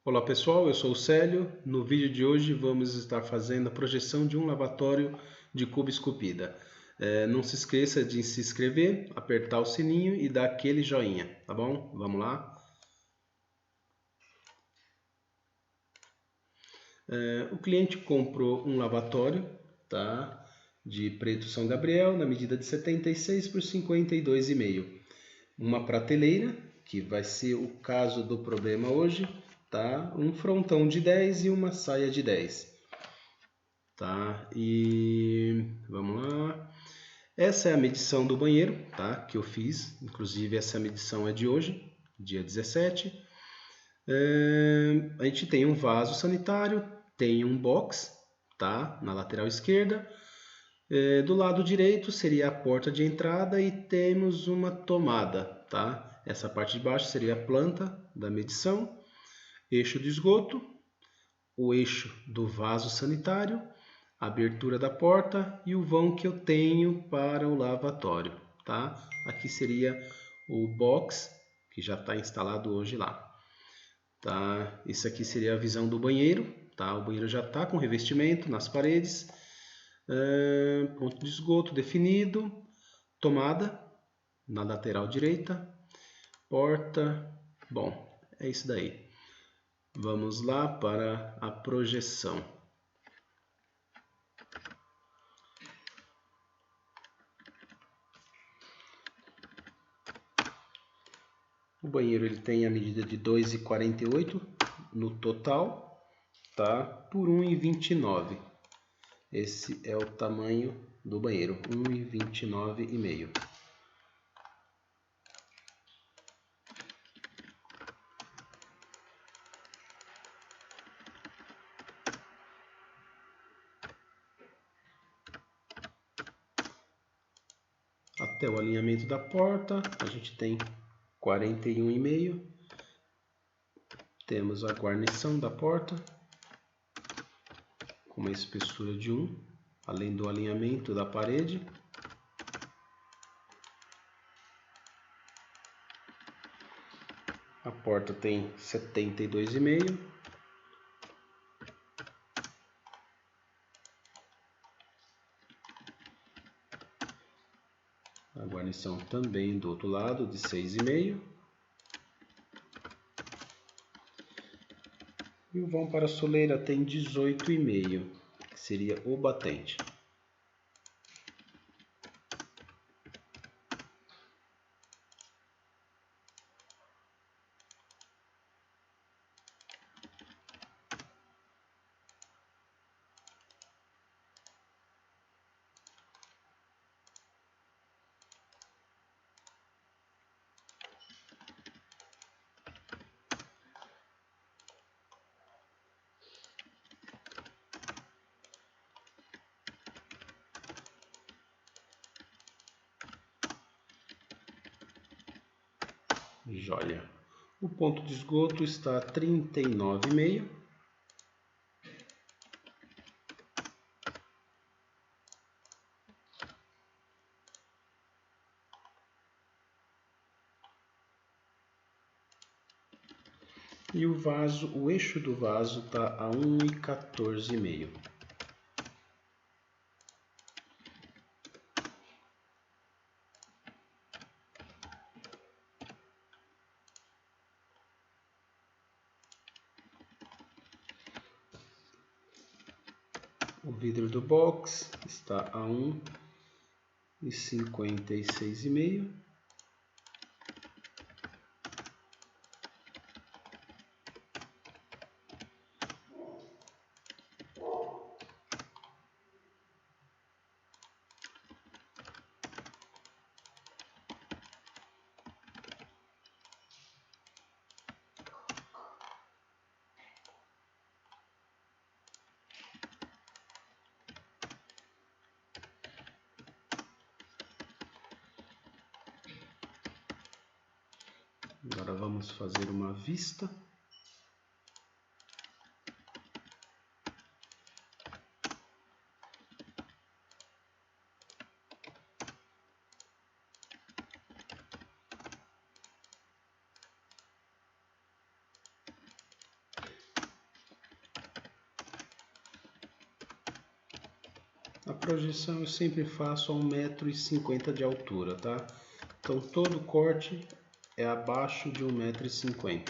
Olá pessoal, eu sou o Célio. No vídeo de hoje vamos estar fazendo a projeção de um lavatório de cuba esculpida. Não se esqueça de se inscrever, apertar o sininho e dar aquele joinha, tá bom? Vamos lá. O cliente comprou um lavatório, tá? De preto São Gabriel na medida de 76 por 52,5. Uma prateleira, que vai ser o caso do problema hoje, tá? Um frontão de 10 e uma saia de 10, tá? E vamos lá. Essa é a medição do banheiro, tá? Que eu fiz. Inclusive essa medição é de hoje, dia 17. A gente tem um vaso sanitário, tem um box, tá? Na lateral esquerda. Do lado direito seria a porta de entrada e temos uma tomada, tá? Essa parte de baixo seria a planta da medição, eixo de esgoto, o eixo do vaso sanitário, a abertura da porta e o vão que eu tenho para o lavatório, tá? Aqui seria o box que já está instalado hoje lá, tá? Isso aqui seria a visão do banheiro, tá? O banheiro já está com revestimento nas paredes. Ponto de esgoto definido, tomada na lateral direita, porta. Bom, é isso daí. Vamos lá para a projeção. O banheiro ele tem a medida de 2,48 no total, tá? Por 1,29. Esse é o tamanho do banheiro, 1,29,5. Até o alinhamento da porta, a gente tem 41,5. Temos a guarnição da porta com uma espessura de 1, além do alinhamento da parede. A porta tem 72,5. A guarnição também do outro lado de 6,5. E o vão para a soleira tem 18,5, que seria o batente. Joia. O ponto de esgoto está a 39,5. E o vaso, o eixo do vaso está a 1,14,5. O vidro do box está a 1,56,5. Agora vamos fazer uma vista. A projeção eu sempre faço a 1,50 m de altura, tá? Então todo corte é abaixo de 1,50 m.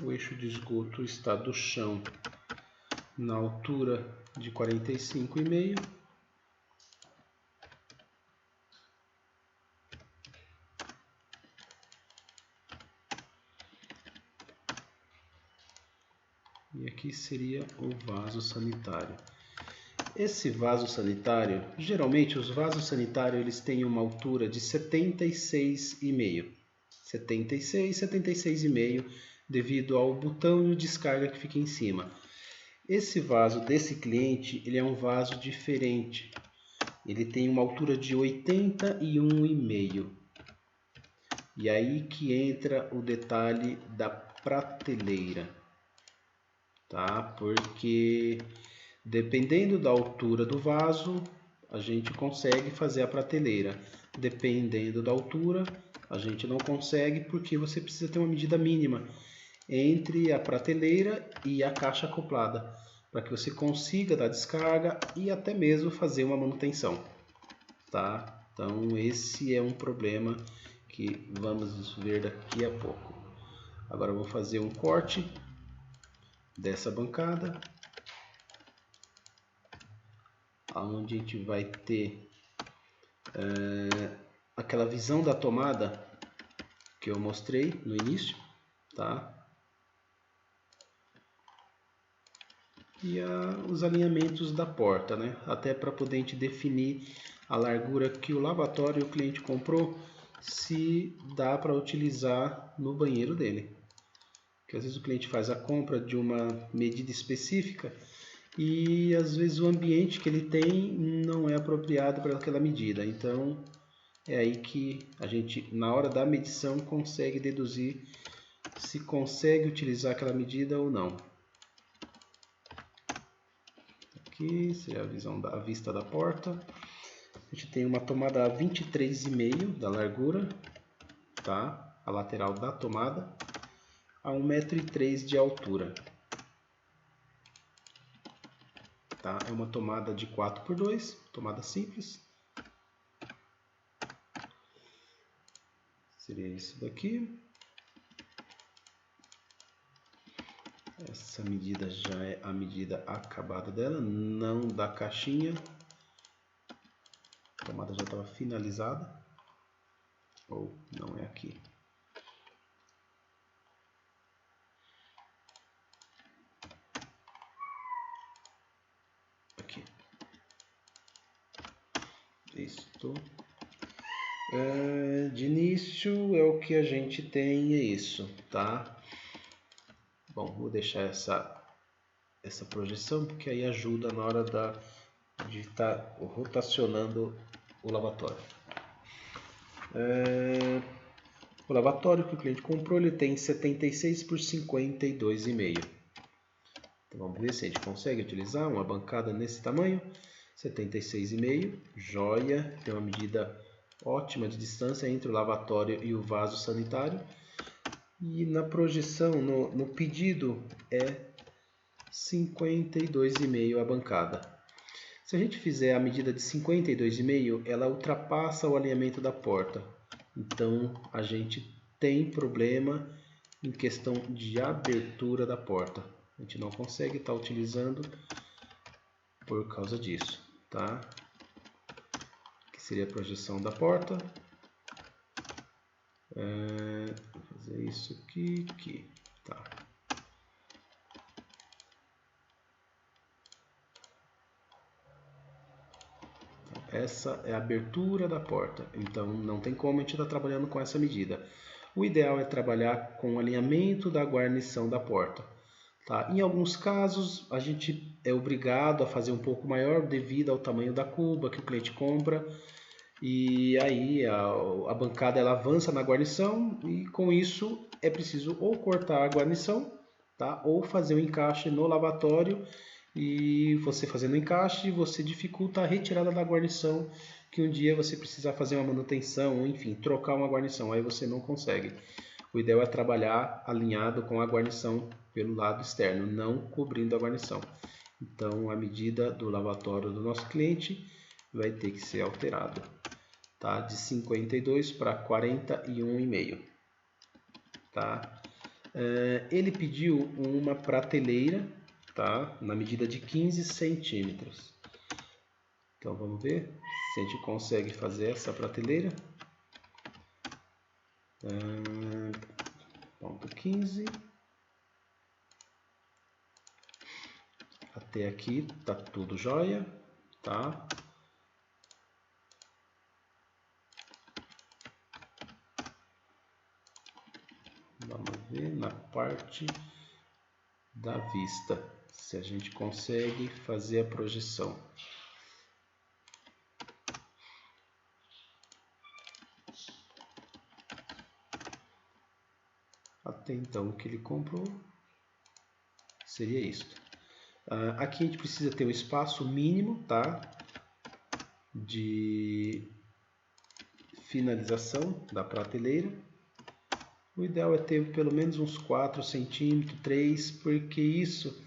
O eixo de esgoto está do chão na altura de 45,5 m. E aqui seria o vaso sanitário. Esse vaso sanitário, geralmente os vasos sanitários eles têm uma altura de 76,5. 76, 76,5 devido ao botão de descarga que fica em cima. Esse vaso desse cliente, ele é um vaso diferente. Ele tem uma altura de 81,5. E aí que entra o detalhe da prateleira, tá? Porque dependendo da altura do vaso, a gente consegue fazer a prateleira. Dependendo da altura, a gente não consegue porque você precisa ter uma medida mínima entre a prateleira e a caixa acoplada, para que você consiga dar descarga e até mesmo fazer uma manutenção, tá? Então esse é um problema que vamos ver daqui a pouco. Agora eu vou fazer um corte dessa bancada, onde a gente vai ter aquela visão da tomada que eu mostrei no início, tá? E os alinhamentos da porta, né? Até para poder a gente definir a largura que o lavatório o cliente comprou, se dá para utilizar no banheiro dele. Porque às vezes o cliente faz a compra de uma medida específica e às vezes o ambiente que ele tem não é apropriado para aquela medida. Então é aí que a gente, na hora da medição, consegue deduzir se consegue utilizar aquela medida ou não. Aqui seria a vista da porta. A gente tem uma tomada 23,5 da largura, tá? A lateral da tomada, a 1,3 m de altura. Tá? É uma tomada de 4x2, tomada simples. Seria isso daqui. Essa medida já é a medida acabada dela, não da caixinha. A tomada já estava finalizada. Ou não é aqui. Aqui. Isto. De início é o que a gente tem, é isso, tá? Bom, vou deixar essa projeção porque aí ajuda na hora de estar rotacionando o lavatório. O lavatório que o cliente comprou, ele tem 76 por 52,5. Então vamos ver se a gente consegue utilizar uma bancada nesse tamanho. 76,5, joia, tem uma medida ótima de distância entre o lavatório e o vaso sanitário. E na projeção, no pedido, é 52,5 a bancada. Se a gente fizer a medida de 52,5, ela ultrapassa o alinhamento da porta. Então a gente tem problema em questão de abertura da porta. A gente não consegue estar utilizando por causa disso, tá? Que seria a projeção da porta. Vou fazer isso aqui, tá? Essa é a abertura da porta, então não tem como a gente estar trabalhando com essa medida. O ideal é trabalhar com o alinhamento da guarnição da porta. Tá? Em alguns casos, a gente é obrigado a fazer um pouco maior devido ao tamanho da cuba que o cliente compra. E aí a bancada ela avança na guarnição e com isso é preciso ou cortar a guarnição, tá? Ou fazer o encaixe no lavatório. E você fazendo o encaixe, você dificulta a retirada da guarnição que um dia você precisar fazer uma manutenção, ou enfim, trocar uma guarnição, aí você não consegue. O ideal é trabalhar alinhado com a guarnição pelo lado externo, não cobrindo a guarnição. Então a medida do lavatório do nosso cliente vai ter que ser alterado, tá? De 52 para 41,5, tá? Ele pediu uma prateleira, tá? Na medida de 15 centímetros. Então vamos ver se a gente consegue fazer essa prateleira. Ponto 15. Até aqui tá tudo jóia, tá? Vamos ver na parte da vista se a gente consegue fazer a projeção. Até então o que ele comprou seria isto. Aqui a gente precisa ter um espaço mínimo, tá? De finalização da prateleira. O ideal é ter pelo menos uns 4 centímetros, 3, porque isso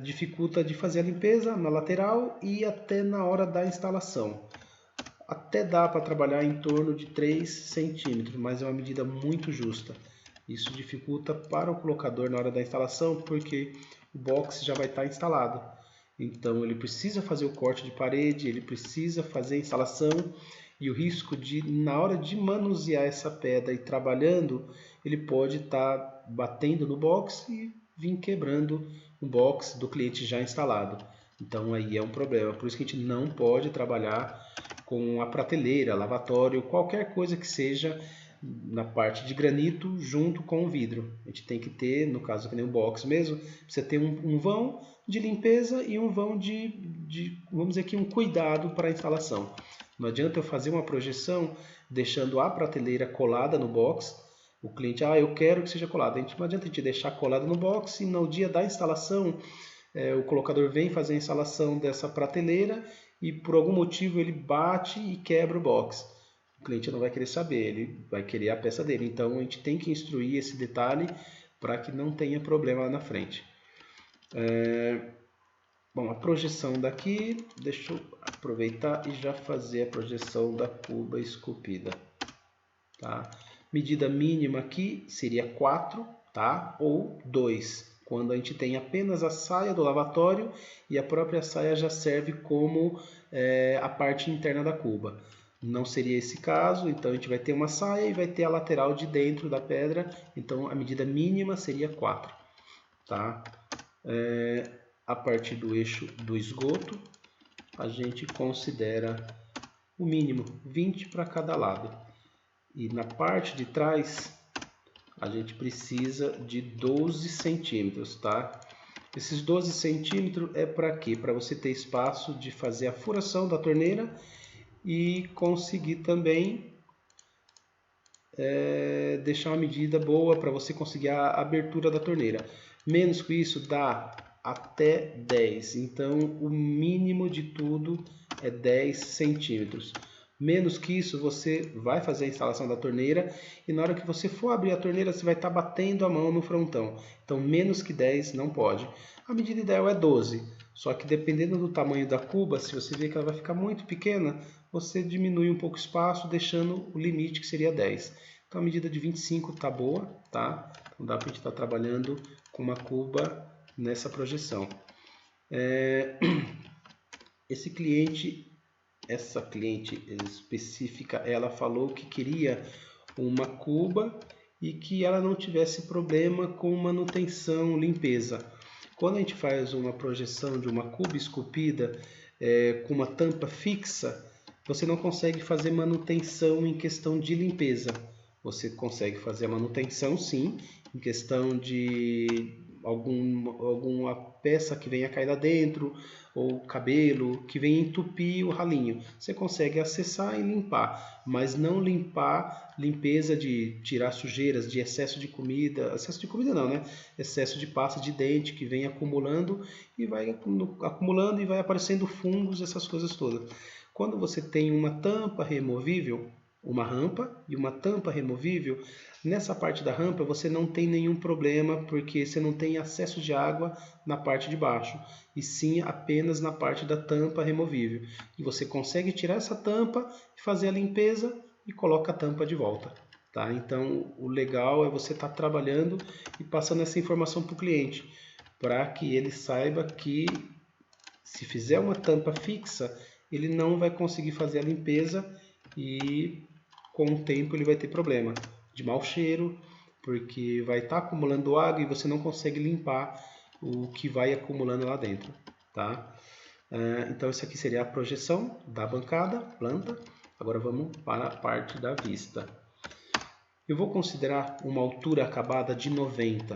dificulta de fazer a limpeza na lateral e até na hora da instalação. Até dá para trabalhar em torno de 3 centímetros, mas é uma medida muito justa. Isso dificulta para o colocador na hora da instalação, porque o box já vai estar instalado. Então ele precisa fazer o corte de parede, ele precisa fazer a instalação, e o risco de, na hora de manusear essa pedra e trabalhando, ele pode estar batendo no box e vir quebrando o box do cliente já instalado. Então aí é um problema, por isso que a gente não pode trabalhar com a prateleira, lavatório, qualquer coisa que seja na parte de granito junto com o vidro. A gente tem que ter, no caso que nem um box mesmo, você tem um vão de limpeza e um vão de vamos dizer aqui, um cuidado para a instalação. Não adianta eu fazer uma projeção deixando a prateleira colada no box. O cliente, eu quero que seja colada. Não adianta a gente deixar colada no box e no dia da instalação o colocador vem fazer a instalação dessa prateleira e por algum motivo ele bate e quebra o box. O cliente não vai querer saber, ele vai querer a peça dele. Então a gente tem que instruir esse detalhe para que não tenha problema lá na frente. Bom, a projeção daqui, deixa eu aproveitar e já fazer a projeção da cuba esculpida. Tá? Medida mínima aqui seria 4, tá? Ou 2. Quando a gente tem apenas a saia do lavatório e a própria saia já serve como a parte interna da cuba. Não seria esse caso, então a gente vai ter uma saia e vai ter a lateral de dentro da pedra, então a medida mínima seria 4. Tá? A partir do eixo do esgoto, a gente considera o mínimo 20 para cada lado. E na parte de trás, a gente precisa de 12 centímetros, tá? Esses 12 centímetros é para quê? Para você ter espaço de fazer a furação da torneira e conseguir também deixar uma medida boa para você conseguir a abertura da torneira. Menos que isso dá até 10, então o mínimo de tudo é 10 centímetros. Menos que isso, você vai fazer a instalação da torneira e na hora que você for abrir a torneira, você vai estar batendo a mão no frontão. Então, menos que 10 não pode. A medida ideal é 12, só que dependendo do tamanho da cuba, se você ver que ela vai ficar muito pequena, você diminui um pouco o espaço, deixando o limite que seria 10. Então, a medida de 25 está boa, tá? Então, dá para a gente estar trabalhando com uma cuba nessa projeção. Essa cliente específica, ela falou que queria uma cuba e que ela não tivesse problema com manutenção, limpeza. Quando a gente faz uma projeção de uma cuba esculpida com uma tampa fixa, você não consegue fazer manutenção em questão de limpeza. Você consegue fazer a manutenção sim, em questão de alguma peça que venha cair lá dentro, ou cabelo que venha entupir o ralinho. Você consegue acessar e limpar, mas não limpeza de tirar sujeiras, de excesso de comida não, né? Excesso de pasta de dente que vem acumulando e vai aparecendo fungos, essas coisas todas. Quando você tem uma tampa removível, uma rampa e uma tampa removível, nessa parte da rampa você não tem nenhum problema, porque você não tem acesso de água na parte de baixo, e sim apenas na parte da tampa removível. E você consegue tirar essa tampa, fazer a limpeza e coloca a tampa de volta. Tá? Então, o legal é você estar trabalhando e passando essa informação para o cliente, para que ele saiba que se fizer uma tampa fixa, ele não vai conseguir fazer a limpeza e com o tempo ele vai ter problema de mau cheiro, porque vai estar acumulando água e você não consegue limpar o que vai acumulando lá dentro. Tá? Então, essa aqui seria a projeção da bancada, planta. Agora vamos para a parte da vista. Eu vou considerar uma altura acabada de 90.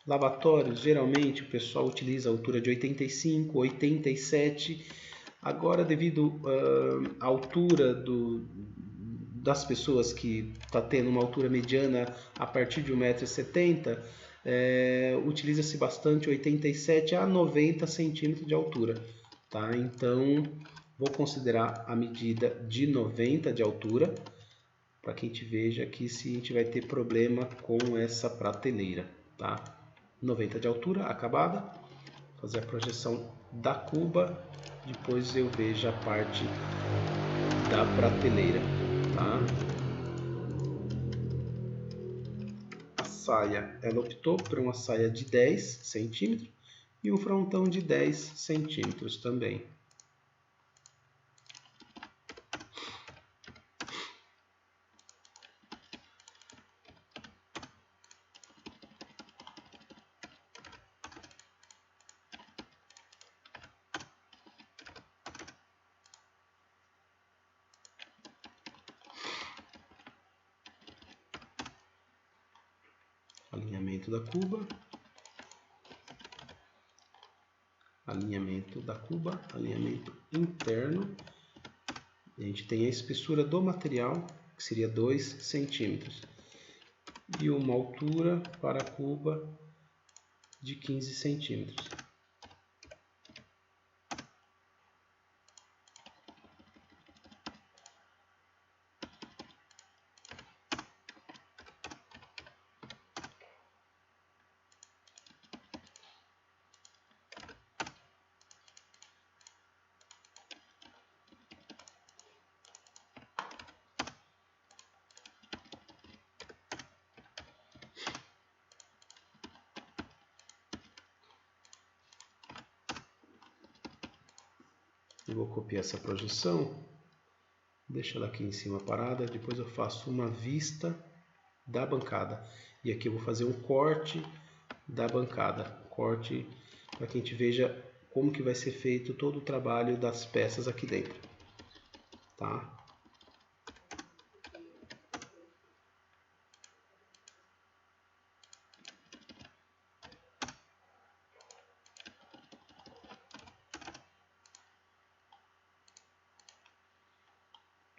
Lavatórios, geralmente o pessoal utiliza a altura de 85, 87. Agora, devido à altura das pessoas que está tendo uma altura mediana a partir de 1,70 m, utiliza-se bastante 87 a 90 centímetros de altura. Tá? Então, vou considerar a medida de 90 de altura, para que a gente veja aqui se a gente vai ter problema com essa prateleira, tá? 90 de altura, acabada. Fazer a projeção da cuba, depois eu vejo a parte da prateleira, tá? A saia, ela optou por uma saia de 10 centímetros e um frontão de 10 centímetros também. Alinhamento da cuba, alinhamento da cuba, alinhamento interno. A gente tem a espessura do material, que seria 2 centímetros, e uma altura para a cuba de 15 centímetros. Eu vou copiar essa projeção, deixo ela aqui em cima parada, depois eu faço uma vista da bancada. E aqui eu vou fazer um corte da bancada, corte para que a gente veja como que vai ser feito todo o trabalho das peças aqui dentro, tá?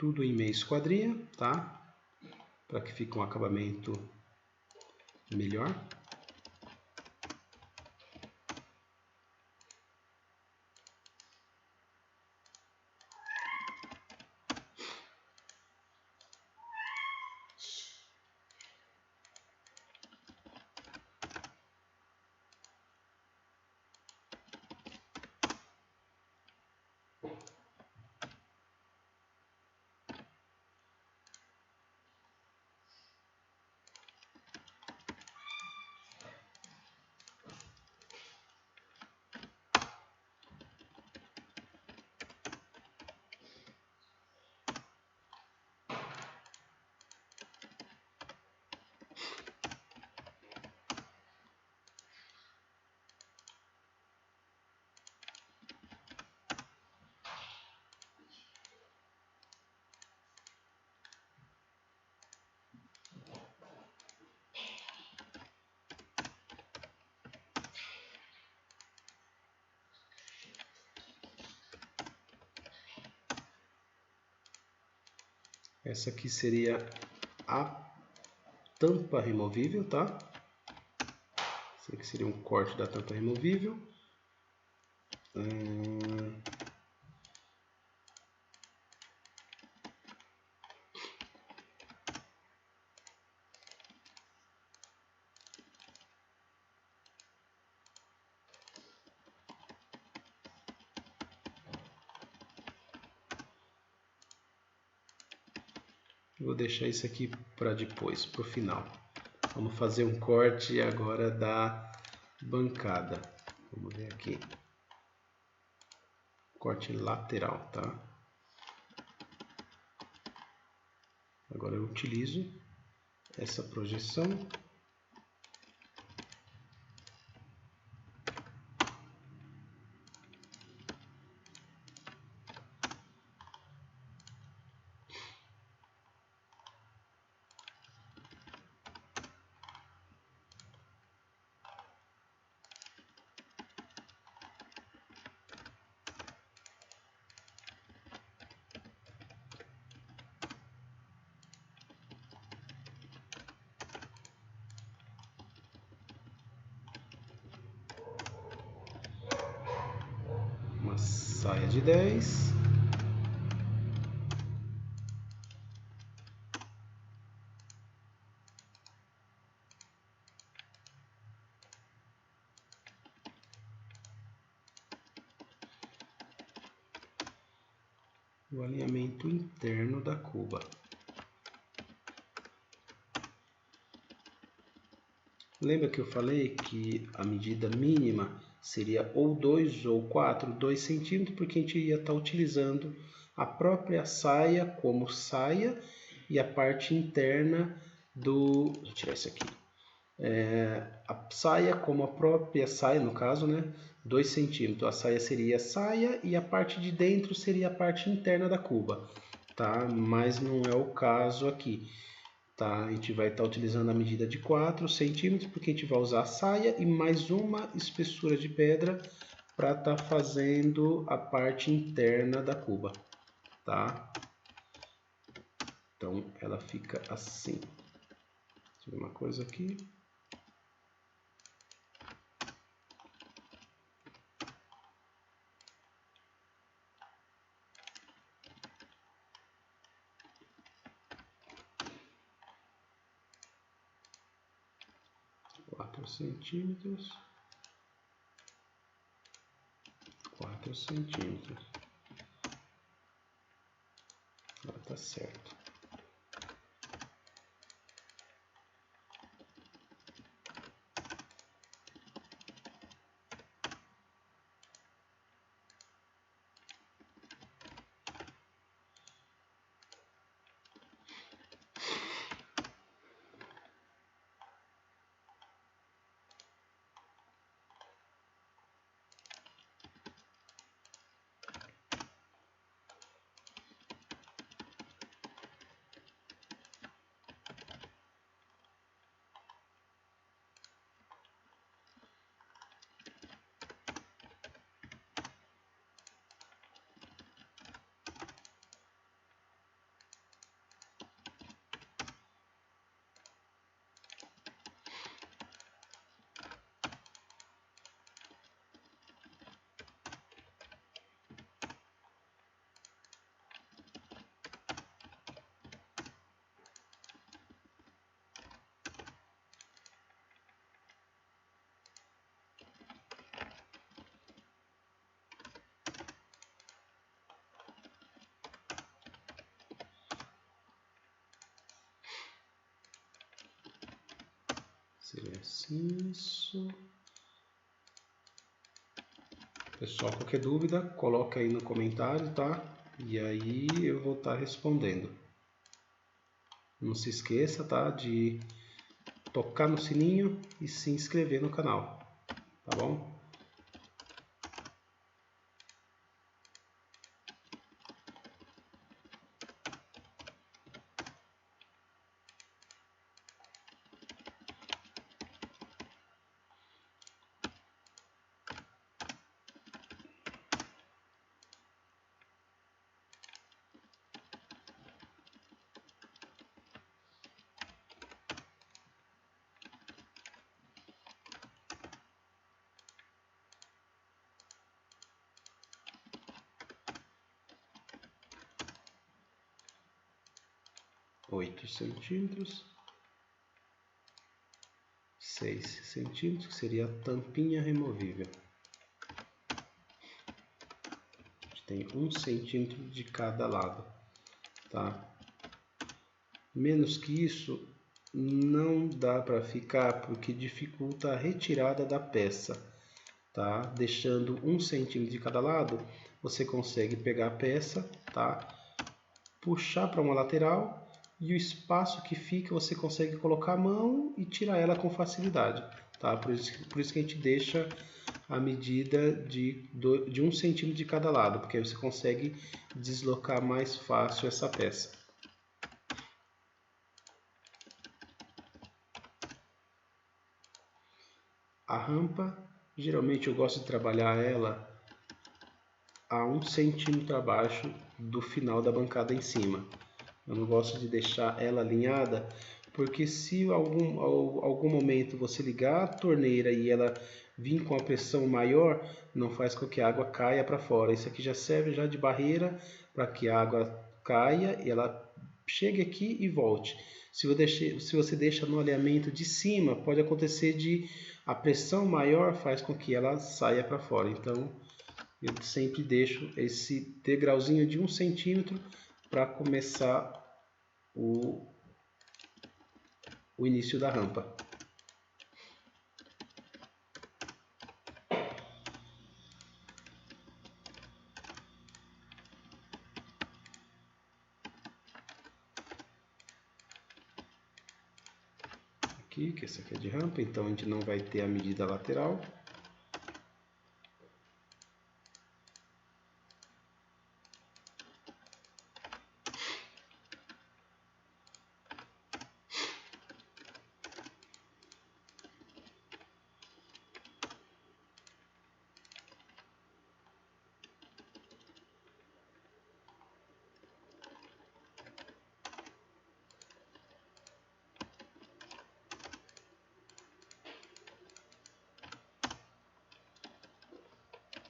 Tudo em meia esquadrinha, tá? Para que fique um acabamento melhor. Essa aqui seria a tampa removível, tá? Esse aqui seria um corte da tampa removível. Vou deixar isso aqui para depois, para o final. Vamos fazer um corte agora da bancada. Vamos ver aqui. Corte lateral, tá? Agora eu utilizo essa projeção. Uma saia de 10. O alinhamento interno da cuba. Lembra que eu falei que a medida mínima seria ou 2 ou 4, 2 centímetros, porque a gente ia estar utilizando a própria saia como saia e a parte interna do... Vou tirar isso aqui. A saia como a própria saia, no caso, né? 2 centímetros. A saia seria a saia e a parte de dentro seria a parte interna da cuba, tá? Mas não é o caso aqui, tá? A gente vai estar utilizando a medida de 4 centímetros, porque a gente vai usar a saia e mais uma espessura de pedra para estar fazendo a parte interna da cuba, tá? Então ela fica assim. Deixa eu ver uma coisa aqui. Centímetros, 4 centímetros. Tá certo. Seria assim, isso. Pessoal, qualquer dúvida, coloca aí no comentário, tá? E aí eu vou estar respondendo. Não se esqueça, tá? De tocar no sininho e se inscrever no canal, tá bom? Oito centímetros, 6 centímetros, que seria a tampinha removível. A gente tem 1 centímetro de cada lado, tá? Menos que isso não dá para ficar, porque dificulta a retirada da peça, tá? Deixando 1 centímetro de cada lado, você consegue pegar a peça, tá? Puxar para uma lateral e o espaço que fica você consegue colocar a mão e tirar ela com facilidade, tá? Por isso que a gente deixa a medida de 1 centímetro de cada lado, porque aí você consegue deslocar mais fácil essa peça. A rampa, geralmente eu gosto de trabalhar ela a 1 centímetro abaixo do final da bancada em cima. Eu não gosto de deixar ela alinhada, porque se algum momento você ligar a torneira e ela vir com a pressão maior, não faz com que a água caia para fora. Isso aqui já serve já de barreira para que a água caia e ela chegue aqui e volte. Se você deixa no alinhamento de cima, pode acontecer de a pressão maior faz com que ela saia para fora. Então eu sempre deixo esse degrauzinho de 1 centímetro para começar o início da rampa. Aqui, que essa aqui é de rampa, então a gente não vai ter a medida lateral.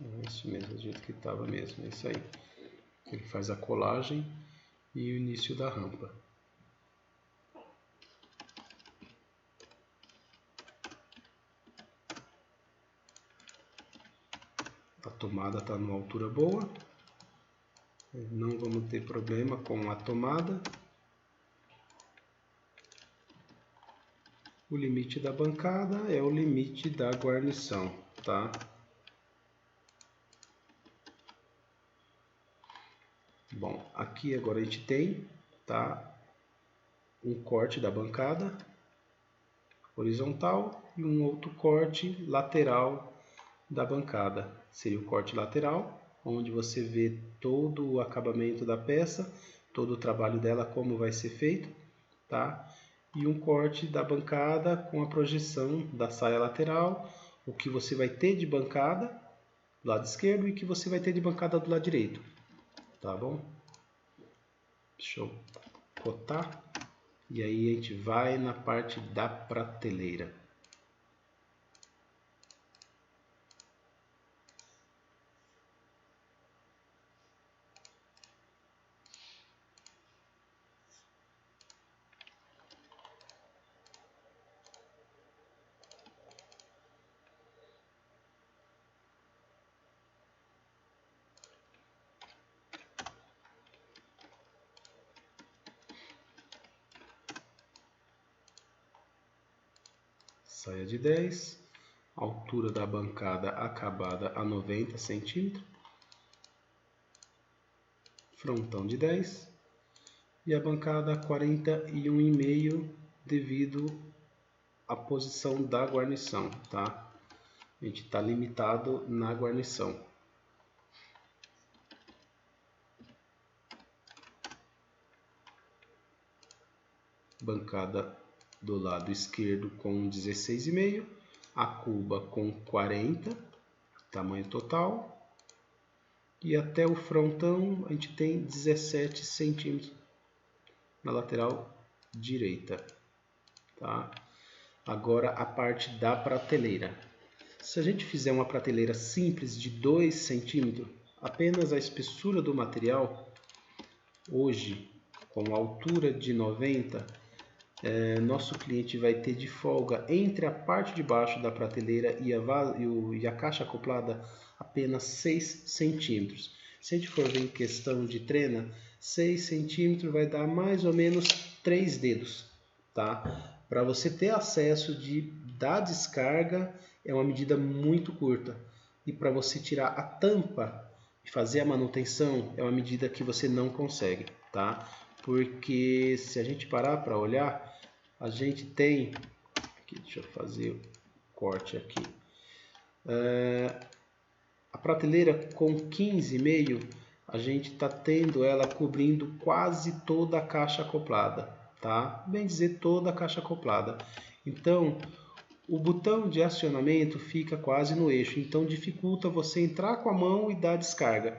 É isso mesmo, do jeito que estava mesmo, é isso aí. Ele faz a colagem e o início da rampa. A tomada está numa altura boa, não vamos ter problema com a tomada. O limite da bancada é o limite da guarnição, tá? Bom, aqui agora a gente tem, tá, um corte da bancada horizontal e um outro corte lateral da bancada. Seria o corte lateral, onde você vê todo o acabamento da peça, todo o trabalho dela, como vai ser feito, tá? E um corte da bancada com a projeção da saia lateral, o que você vai ter de bancada do lado esquerdo e o que você vai ter de bancada do lado direito, tá bom? Deixa eu cotar. E aí a gente vai na parte da prateleira. Saia de 10, altura da bancada acabada a 90 centímetros, frontão de 10 e a bancada a 41,5 devido à posição da guarnição, tá? A gente está limitado na guarnição. Bancada do lado esquerdo com 16,5, a cuba com 40, tamanho total, e até o frontão a gente tem 17 centímetros na lateral direita, tá? Agora a parte da prateleira. Se a gente fizer uma prateleira simples de 2 centímetros, apenas a espessura do material, hoje com altura de 90, nosso cliente vai ter de folga entre a parte de baixo da prateleira e a caixa acoplada apenas 6 centímetros. Se a gente for ver em questão de trena, 6 centímetros vai dar mais ou menos 3 dedos, tá? Para você ter acesso da descarga é uma medida muito curta. E para você tirar a tampa e fazer a manutenção é uma medida que você não consegue, tá? Porque se a gente parar para olhar, a gente tem... Aqui, deixa eu fazer o corte aqui. A prateleira com 15,5, a gente está tendo ela cobrindo quase toda a caixa acoplada, tá? Bem dizer, toda a caixa acoplada. Então, o botão de acionamento fica quase no eixo, então dificulta você entrar com a mão e dar descarga.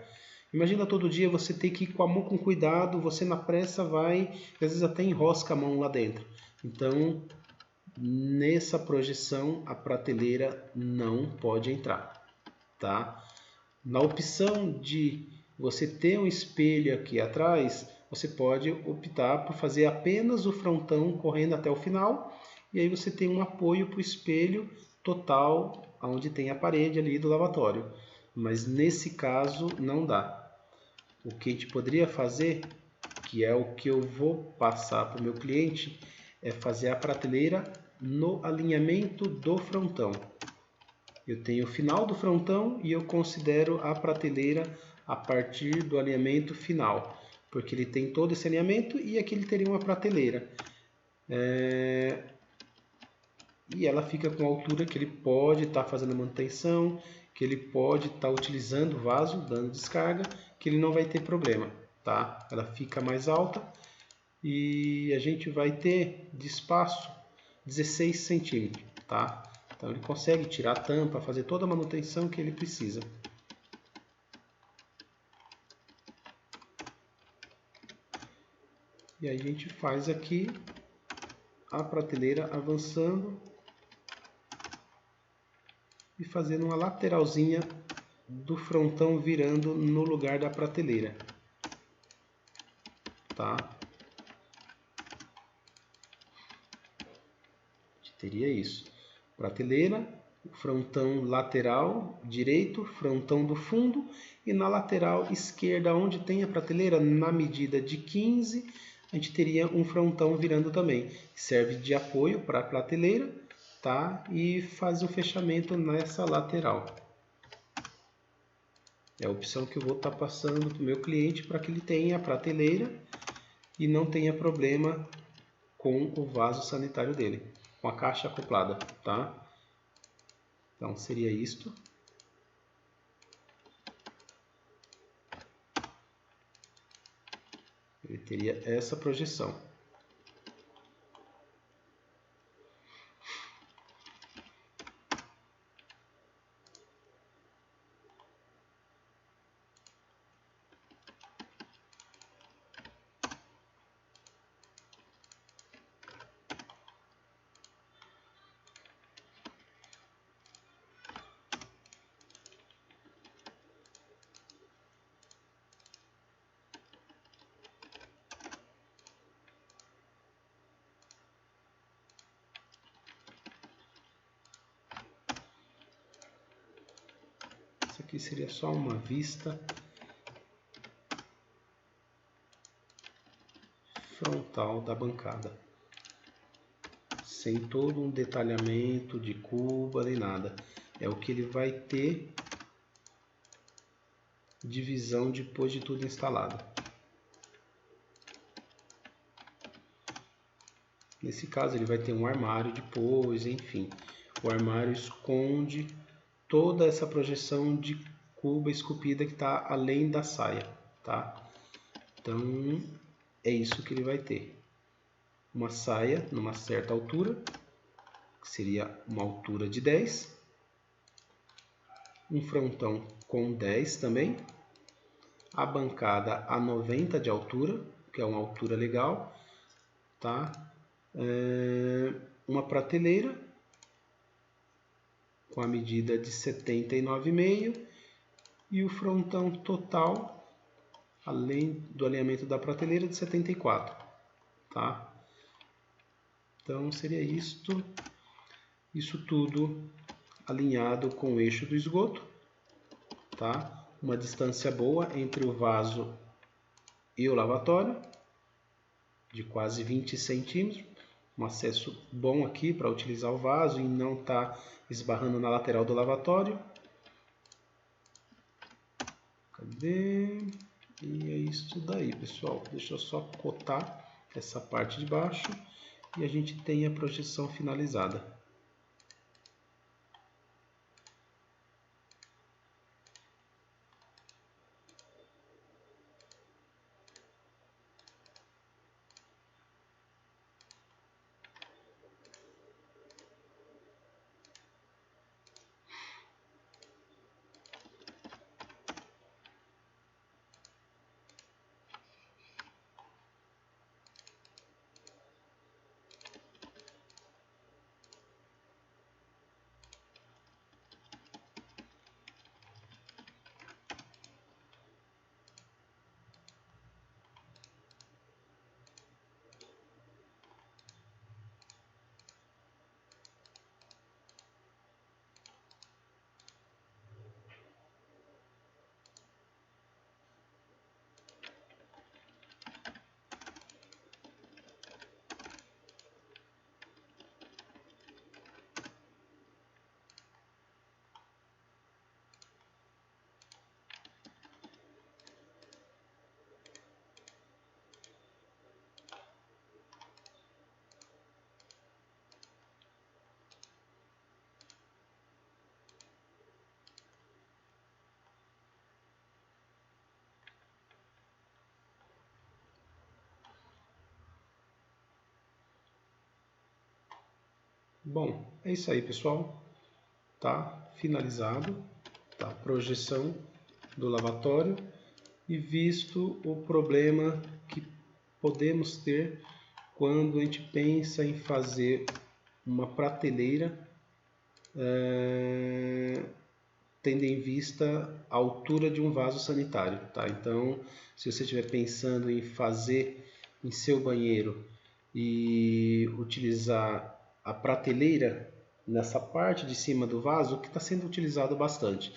Imagina todo dia você ter que ir com a mão com cuidado, você na pressa vai, às vezes até enrosca a mão lá dentro. Então, nessa projeção, a prateleira não pode entrar, tá? Na opção de você ter um espelho aqui atrás, você pode optar por fazer apenas o frontão correndo até o final, e aí você tem um apoio para o espelho total, onde tem a parede ali do lavatório. Mas nesse caso não dá. O que a gente poderia fazer, que é o que eu vou passar para o meu cliente, é fazer a prateleira no alinhamento do frontão. Eu tenho o final do frontão e eu considero a prateleira a partir do alinhamento final, porque ele tem todo esse alinhamento e aqui ele teria uma prateleira. E ela fica com a altura que ele pode estar fazendo manutenção, que ele pode estar utilizando o vaso, dando descarga, que ele não vai ter problema, tá? Ela fica mais alta e a gente vai ter de espaço 16 centímetros, tá? Então ele consegue tirar a tampa, fazer toda a manutenção que ele precisa. E aí a gente faz aqui a prateleira avançando e fazendo uma lateralzinha do frontão virando no lugar da prateleira, tá? A gente teria isso. Prateleira, frontão lateral direito, frontão do fundo, e na lateral esquerda, onde tem a prateleira, na medida de 15, a gente teria um frontão virando também. Serve de apoio para a prateleira, tá? E faz o fechamento nessa lateral. É a opção que eu vou estar passando para o meu cliente para que ele tenha a prateleira e não tenha problema com o vaso sanitário dele, com a caixa acoplada, tá? Então seria isto. Ele teria essa projeção. Aqui seria só uma vista frontal da bancada, sem todo um detalhamento de cuba nem nada. É o que ele vai ter de visão depois de tudo instalado. Nesse caso ele vai ter um armário depois, enfim. O armário esconde toda essa projeção de cuba esculpida que está além da saia, tá? Então é isso que ele vai ter. Uma saia numa certa altura, que seria uma altura de 10. Um frontão com 10 também. A bancada a 90 de altura, que é uma altura legal, tá? Uma prateleira com a medida de 79,5 e o frontão total, além do alinhamento da prateleira, de 74, tá? Então seria isto, isso tudo alinhado com o eixo do esgoto, tá? Uma distância boa entre o vaso e o lavatório. de quase 20 centímetros. Um acesso bom aqui para utilizar o vaso e não estar esbarrando na lateral do lavatório. Cadê? E é isso daí, pessoal. Deixa eu só cotar essa parte de baixo e a gente tem a projeção finalizada. Bom, é isso aí, pessoal. Tá finalizado, tá? Projeção do lavatório e visto o problema que podemos ter quando a gente pensa em fazer uma prateleira, tendo em vista a altura de um vaso sanitário, tá? Então, se você estiver pensando em fazer em seu banheiro e utilizar a prateleira nessa parte de cima do vaso, que está sendo utilizado bastante,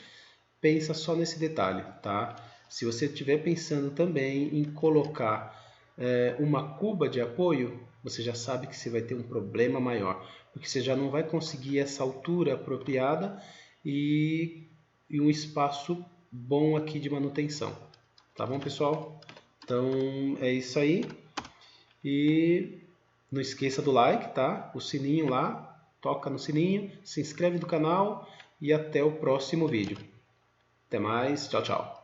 pensa só nesse detalhe, tá? Se você estiver pensando também em colocar uma cuba de apoio, você já sabe que você vai ter um problema maior, porque você já não vai conseguir essa altura apropriada e um espaço bom aqui de manutenção. Tá bom, pessoal? Então é isso aí. E não esqueça do like, tá? O sininho lá, toca no sininho, se inscreve no canal e até o próximo vídeo. Até mais, tchau, tchau.